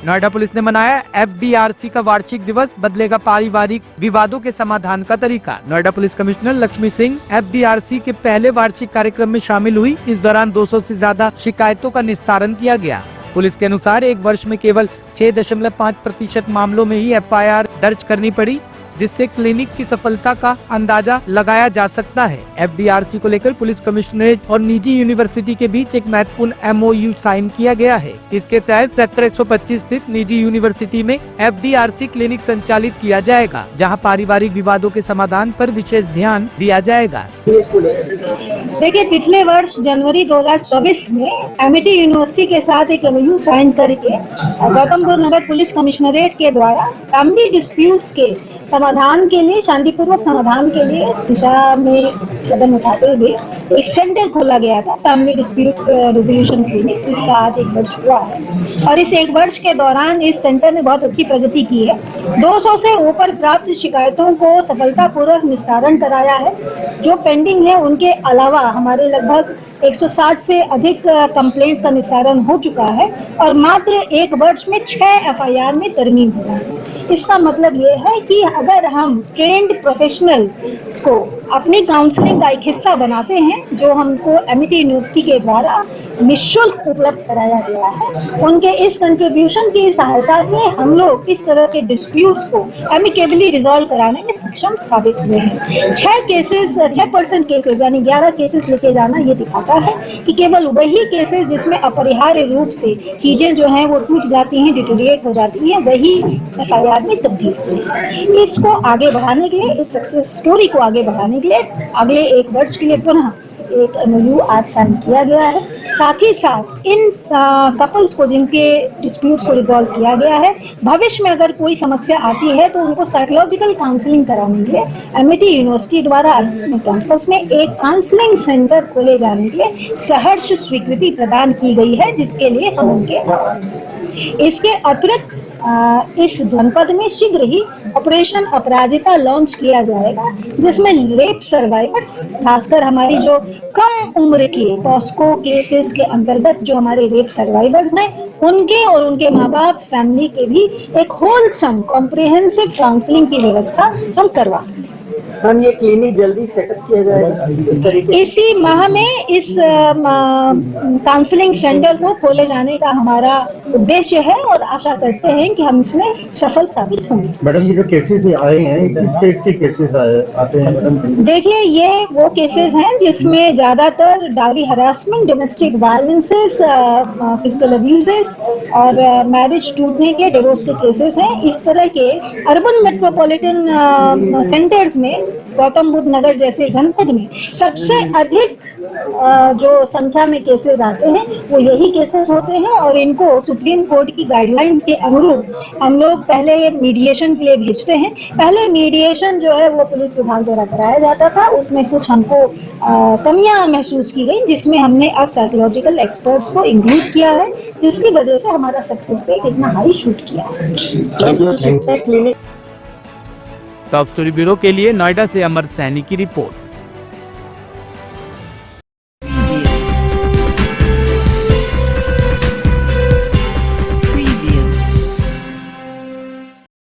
Noida police ने मनाया FDRC का वार्षिक दिवस, बदलेगा पारिवारिक विवादों के समाधान का तरीका। Noida police commissioner Lakshmi Singh FDRC के पहले वार्षिक कार्यक्रम में शामिल हुई। इस दौरान 200 से ज्यादा शिकायतों का निस्तारण किया गया। पुलिस के अनुसार एक वर्ष में केवल 6.5% मामलों में ही FIR दर्ज करनी पड़ी, जिससे क्लिनिक की सफलता का अंदाजा लगाया जा सकता है। FDRC को लेकर पुलिस कमिश्नरेट और निजी यूनिवर्सिटी के बीच एक महत्वपूर्ण MOU साइन किया गया है। इसके तहत सेक्टर 125 स्थित निजी यूनिवर्सिटी में FDRC क्लिनिक संचालित किया जाएगा, जहां पारिवारिक विवादों के समाधान पर विशेष ध्यान दिया जाएगा। देखिए, पिछले वर्ष जनवरी 2024 में एमिटी यूनिवर्सिटी के साथ एक MOU साइन करके गौतम बुद्ध नगर पुलिस कमिश्नरेट के द्वारा फैमिली डिस्प्यूट्स के समाधान के लिए, शांतिपूर्वक समाधान के लिए दिशा में कदम उठाते हुए एक सेंटर खोला गया था, फैमिली डिस्प्यूट रेजोल्यूशन क्लिनिक, जिसका आज 1 वर्ष हुआ है। और इस 1 वर्ष के दौरान इस सेंटर ने बहुत अच्छी प्रगति की है। 200 से ऊपर प्राप्त शिकायतों को सफलतापूर्वक निस्तारण कराया है। जो पेंडिंग है उनके अलावा हमारे लगभग 160 से अधिक कंप्लेंट्स का निस्तारण हो चुका है और मात्र 1 वर्ष में 6 FIR में तरमीम हुआ है। इसका मतलब ये है कि अगर हम ट्रेंड प्रोफेशनल्स को अपनी काउंसलिंग का एक हिस्सा बनाते हैं, जो हमको एमिटी यूनिवर्सिटी के द्वारा निःशुल्क उपलब्ध कराया गया है, उनके इस कंट्रीब्यूशन की सहायता से हम लोग इस तरह के डिस्प्यूट्स को एमिकेबली रिजॉल्व कराने में सक्षम साबित हुए हैं। 6% केसेस यानी 11 केसेस लेके जाना ये दिखाता है कि केवल वही केसेस जिसमें अपरिहार्य रूप से चीजें जो हैं वो टूट जाती हैं, डिटोरिएट हो जाती हैं, वही FIR में तब्दील हुई है। इसको आगे बढ़ाने के लिए, इस सक्सेस स्टोरी को आगे बढ़ाने के लिए अगले 1 वर्ष के लिए पुनः एक MOU आज साइन किया गया है। साथ ही साथ इन कपल्स को जिनके डिस्प्यूट्स को रिजॉल्व किया गया है, भविष्य में अगर कोई समस्या आती है तो उनको साइकोलॉजिकल काउंसलिंग कराने के लिए एमिटी यूनिवर्सिटी द्वारा अपने कैंपस में एक काउंसलिंग सेंटर खोले जाने के लिए सहर्ष स्वीकृति प्रदान की गई है, जिसके लिए हम उनके इसके अतिरिक्त इस जनपद में शीघ्र ही ऑपरेशन अपराजिता लॉन्च किया जाएगा, जिसमें रेप सर्वाइवर्स, खासकर हमारी जो कम उम्र के पॉस्को केसेस के अंतर्गत जो हमारे रेप सर्वाइवर्स हैं, उनके और उनके माँ बाप, फैमिली के भी एक होलसम कॉम्प्रिहेंसिव काउंसलिंग की व्यवस्था हम करवा सकते हैं। हम ये क्लिनिक जल्दी सेटअप किया जाएगा इसी माह में इस काउंसलिंग सेंटर को खोले जाने का हमारा उद्देश्य है और आशा करते हैं कि हम इसमें सफल साबित होंगे। मैडम, ये जो केसेस आए हैं, किस टाइप के केसेस आते हैं मैडम? देखिए, ये वो केसेस हैं जिसमें ज्यादातर dowry harassment, domestic violences, physical abuses और मैरिज टूटने के, डिवोर्स के केसेस हैं। इस तरह के अर्बन मेट्रोपॉलिटन सेंटर्स में, गौतम बुद्ध नगर जैसे जनपद में सबसे अधिक जो संख्या में केसेस आते हैं वो यही केसेस होते हैं और इनको सुप्रीम कोर्ट की गाइडलाइंस के अनुरूप हम लोग पहले मीडिएशन के लिए भेजते हैं। पहले मीडिएशन जो है वो पुलिस विभाग द्वारा कराया जाता था, उसमें कुछ हमको कमियां महसूस की गई, जिसमें हमने अब साइकोलॉजिकल एक्सपर्ट्स को इंक्लूड किया है, जिसकी वजह से हमारा सक्सेस रेट इतना हाई शूट किया है। टॉप स्टोरी ब्यूरो के लिए नोएडा से अमर सैनी की रिपोर्ट।